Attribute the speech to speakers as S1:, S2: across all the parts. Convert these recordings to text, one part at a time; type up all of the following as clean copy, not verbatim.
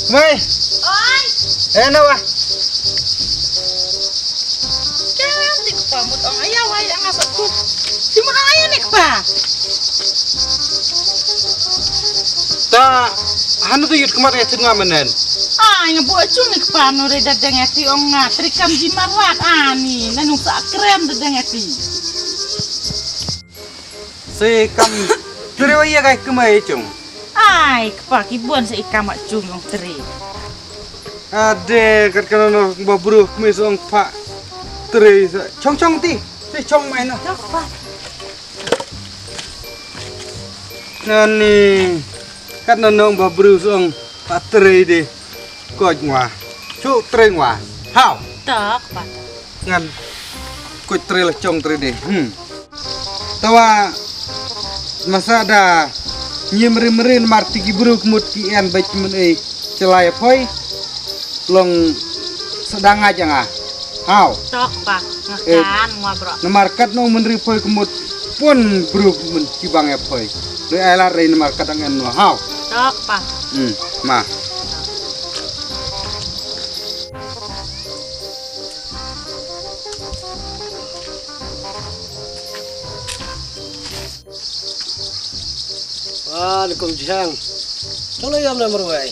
S1: Mai.
S2: Oi.
S1: Nawa.
S2: Cantik pa mo ang ayaw ay ang asap ko. Di mo na ayaw nik pa.
S1: Ta hanu tu yut kemar etin ngamenan.
S2: Nga buat nik pa no re dadang ati ong nga trikam di marwat ani nanung sa krem dadang ati.
S1: Se kam Tere iya kai kemai cung.
S2: Ai kepaki buan sa ikam mak cung ong teri.
S1: Ade kat kana baburu kemai song pak tere chong ti. Si chong mai no.
S2: Cok pa.
S1: Nani kat nong baburu song pak tere de. Koj ngwa. Chu tere ngwa. Hao.
S2: Tok pa.
S1: Ngan koj tere la chong tere de. Tawa masa ada nyemrin marti gibru kemut kian baik men celaya poi long sedang aja ngah hau
S2: Tok pa. Ngakan ngwa bro.
S1: namarkat no menri poi kemut pun bru men kibang poi le ala re namarkat angan no hau
S2: Tok pa.
S1: ma
S3: Kum jang. Kalau yang nomor way.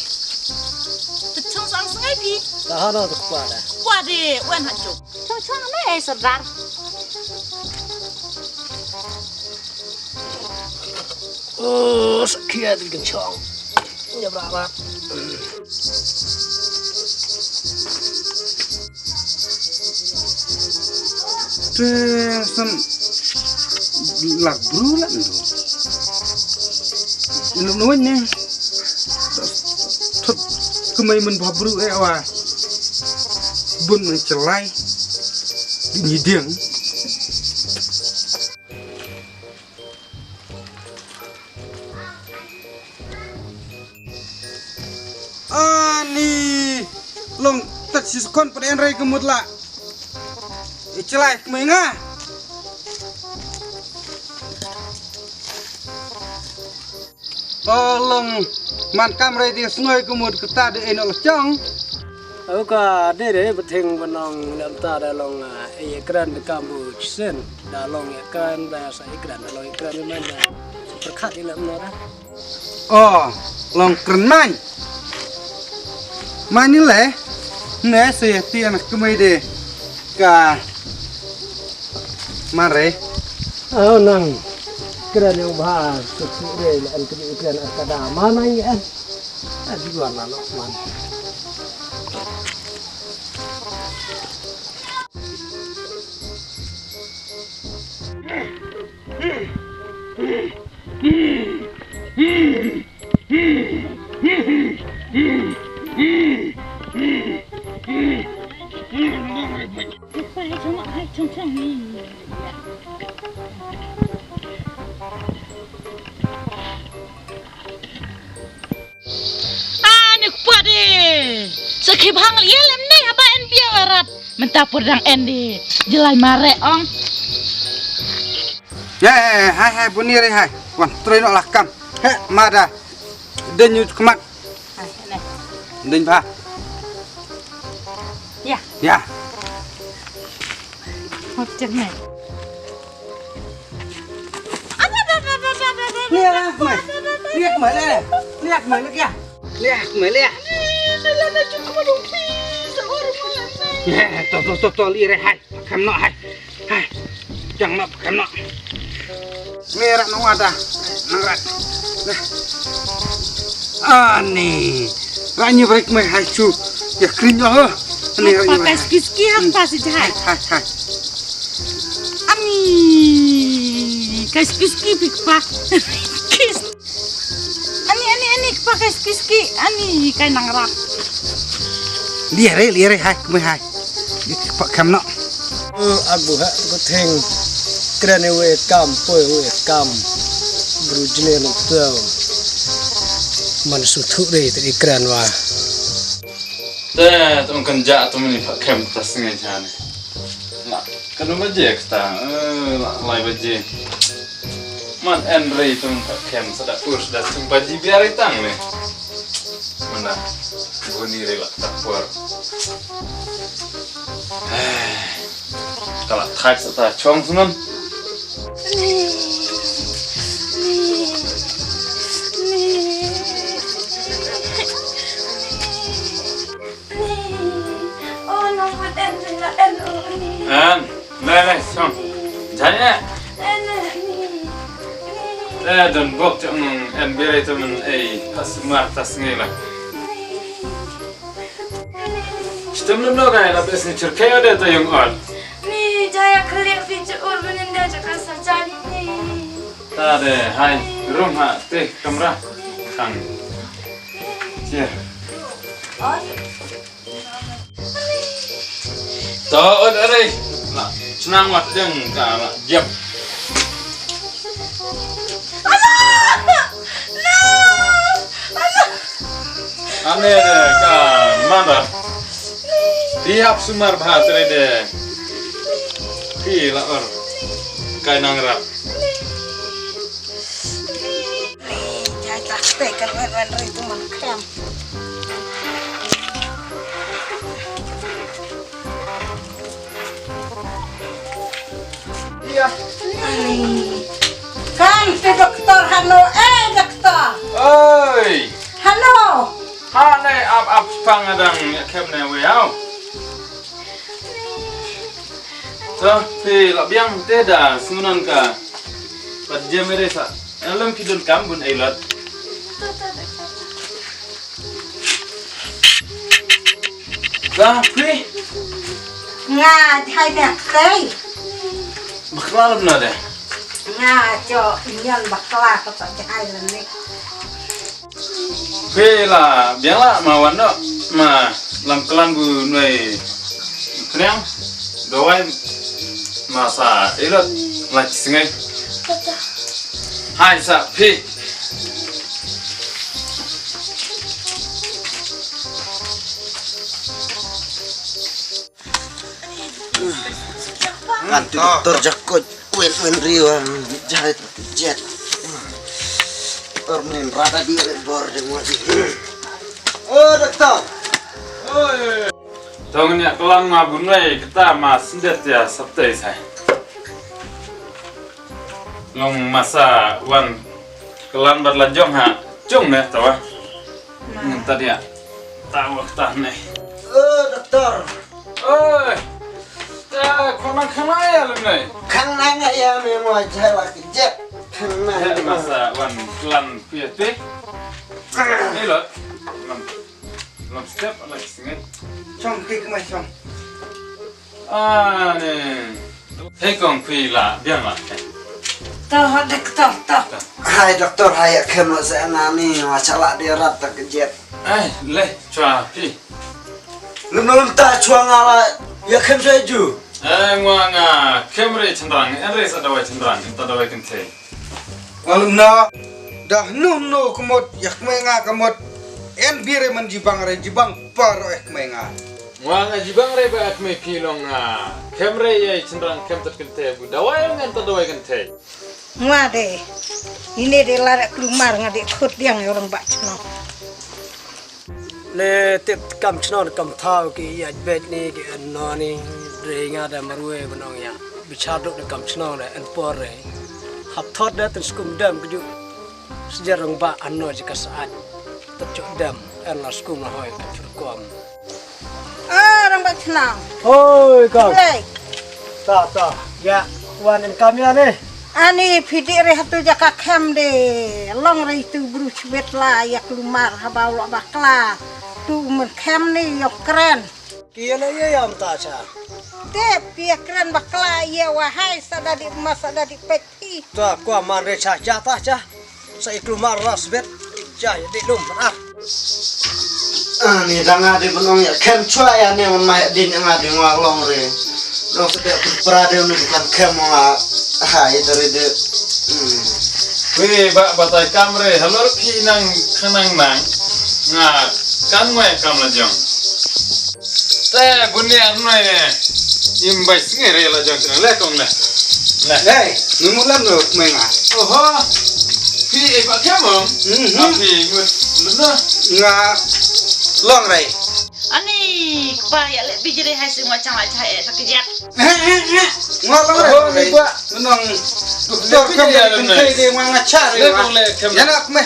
S2: Tecong sang sengai pi.
S3: Tahan atau kepada.
S2: Wade, wan hancur. Cong ne sedar.
S3: Oh, sekian di kencang. Ya berapa?
S1: Sen lak bru lah ndo nuan ne thut kemai men babru awa bun men celai di nyideng ani long tak siskon pada enrai kemut la celai kemai ngah Tolong man kamera di sungai kemud kita de enol cong.
S3: Aku ka dere beting benong namta dalong kran de kambu sen dalong kan da sa ikran dalong ikran mana berkat ini nora.
S1: Oh, long keren man. Mani le, ne se ti anak kemai de ka mare.
S3: Oh nang kran yang bahas sesuai dengan kran ada mana ya? Di luar nalo man.
S2: Sekip hang liam nih apa en biarat mentapur dang endi jelai mare ong.
S1: Hai bunyi re hai. Wan treno lakam. He mada. Denyu kemat. Den pa.
S2: Ya.
S1: Ya.
S2: Macam ni.
S1: Lihat mai. Lihat mai le. Lihat mai le ya. Lihat mai le. Tuh, lihat hai. Kam nak hai. Hai. Jangan nak kam nak. Merah no ada. Nangrat. Ani. Ranya break mai hai chu. Ya krinya ho. Ani ranya.
S2: Pakai ski hang pasi jahai.
S1: Hai.
S2: Ani. Kai ski pikpa. Kis. Ani pakai ski. Ani kai nangrat.
S1: Lihat hai. Mai hai. Pak kam nak.
S3: Aku beting kran we kam poi we kam brujne no tau. Man sutu re tadi kran wa.
S4: Tuh kan tuh meni pak kem tasnya jane. Lah, kan baje kita, lai baje. Man Andre tuh pak kem sada urs dah tumpa jibiar itang nih. Man na buni rela tapor kalau thak sa chong sunan này xong thấy nhá đây đừng bốc trong em biết tụi mình ấy smart tas nghe là chúng nó nói cái là bây giờ chưa kêu được tụi yung on
S5: Ni jaya kelip video urban dia cakap saja ni.
S4: ta để hai room ha teh kamera khang chia to ở đây là senang mặt yang cả là dập ane deh cả mana tiap sumar baterai deh gila or kayak nangrap
S5: Jaya tak tekan wan itu makan. Kan si doktor halo doktor.
S4: ơi
S5: Halo.
S4: ha này ap phang adang kem này với ao so thì là biang teh dah sunan ka pada jam mereka alam kidul kambun ailat tapi
S5: Nga hai nak kai.
S4: bakal mana deh
S5: Nga cho nhân bakla ko tak hai ni.
S4: Vì là biếng lạ mà vấn đó mà làm clan bù người keng đồ ai mà xả ấy là chỉ ngay hai xả phi
S6: Ganti dokter jakut wen riwa jahit jet ormen rada di bor de ngadi oh dokter
S4: ôi dong nhà clan mà bù người kita mà sinh đẹp ya sắp tới sai long masa wan clan berlanjong ha chung nè tao tadi ya tahu waktu nih
S6: oh dokter
S4: ôi ta konan kanai ya lu nih
S6: khang nang ya me mo jahit la jet khang
S4: Hãy
S6: nang
S4: masa wan klan PSP ini loh lam step ala singit
S1: Chong tik mai chong.
S4: ah nih hei kong phi là biang là
S5: Toh doktor toh.
S6: hai dokter hai kem lo sa nani machala dia rat tak jet
S4: ai le chua phi
S6: lum ta chuang ala ya kem seju
S4: ngoan camera chendrang enre sa dawai chendrang ta dawai kente
S1: Walum na dah no kumot yak menga kumot en bire man jibang paro ek menga.
S4: ngoan jibang re ba ak me kilong camera ye chendrang kem tat kente bu dawai ngan ta dawai kente
S5: Nga de. Ini de larak keluar ngade khut yang orang bak cno.
S3: le tip kam chnon kam thao ki ya bet ni ki no ni re nga da marwe banong ya bichado de kam chnon le en por re hap thot da ten skum dam ku sejarang ba anno jika saat tecok dam en la skum la hoy ka kom
S5: Orang bak cno.
S3: hoi kam
S5: Lei.
S3: ta ya wan en kam ya ne
S5: Ani pidi rehatu jaka kem de. Long re itu bruce bet la ya keluar habau lo bakla. Tu men kem ni yo keren.
S3: ki ya ye yam ta cha
S5: Tep ya keren bakla ya wahai sadadi mas sadadi peti.
S3: ta kwa man re cha cha ta cha sai keluar ras bet cha ya de dum ah
S6: ni danga de benong ya kem chua ya ne mai din ngadi ngolong re lo sedek berperade ni bukan kem hai dari de
S4: Wih, batai kamre, halor pi nang kanang nang, kan mai kam la jong. Teh bunyi anu imbai singere la jong le kong le.
S1: Hey, numulan no menga.
S4: Oho, Pi pak kemong. Api mut luna.
S1: nga long rai
S2: Ani kepala ya lebih jadi hasil macam cahaya tak kejap.
S1: nga long rai ba menong doktor kam ya kai de nga ngachar ya nak me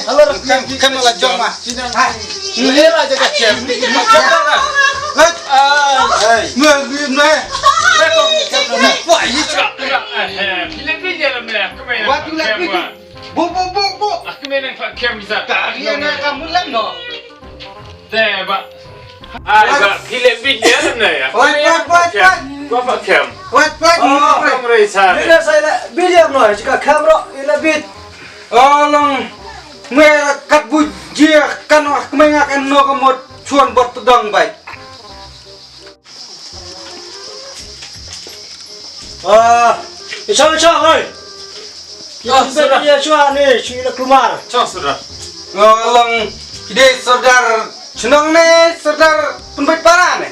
S1: kam la joma
S4: Lera jaga kem.
S1: me wah yi
S4: Pilih dalam ni. Kemana?
S1: Waktu lagi bu
S4: Aku main pak kem bisa.
S1: dia nak kamu lang no
S4: Teh pak. Pak pilih dalam ni ya. Gua pak kem.
S1: wait
S4: Kamu rasa.
S3: Bila saya biliar no jika kamera ila bit.
S1: long me kat bu jia kan ak me ngakan no kamot chuan bot dong bai
S3: Isang oi. Kita dia cua ni, cila keluar.
S4: Cang sudah.
S1: long ide saudar chnong ne saudar penbait para ne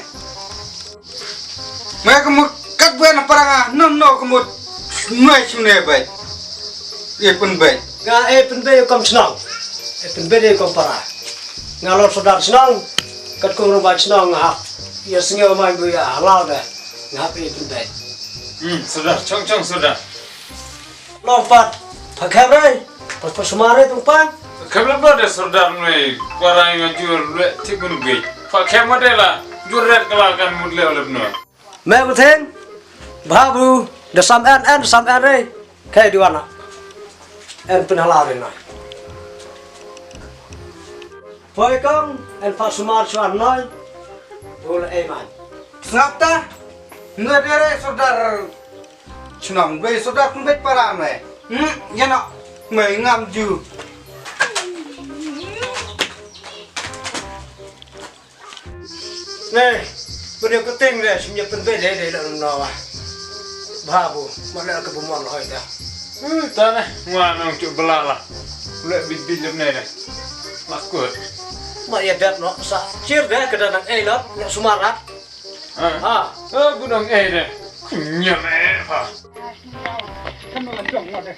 S1: me kamu kat bu na paranga no kamot ngai chune bai ye penbait
S3: Nga penbe kom senang. Penbe dia kom parah. Ngalor saudara senang, kat kong rumah senang ngah. Ya sengaja main buaya halau dah. Ngah penbe.
S4: Sudah. Cang sudah.
S3: Lompat, pakai rai. Pas semare tumpang.
S4: Kamu berada sudah ni. Orang yang jual le tikun gay. Pak kem ada lah. Juret kelakan mudle oleh benar.
S3: Mai betul. Babu, desam rai. Kayak di mana? En penhalaren noi. Foi kom en pas sumar chuan noi. Boleh eman.
S1: Ngapta ngadere saudar chnong bai saudar penbait para ne ya nak me ngam ju
S3: Nih, benda keting deh, semenjak penbe deh dalam nawa. Babu, mana ke bumuan loh dah.
S4: Tanah. Mana untuk belak lah. Le bibir dalam ni dah. Makut.
S3: Mak ya bet no, sa cir deh ke danang elot, nak sumarat.
S4: Gunung deh. Nyameh pak.
S1: kan la jong ma de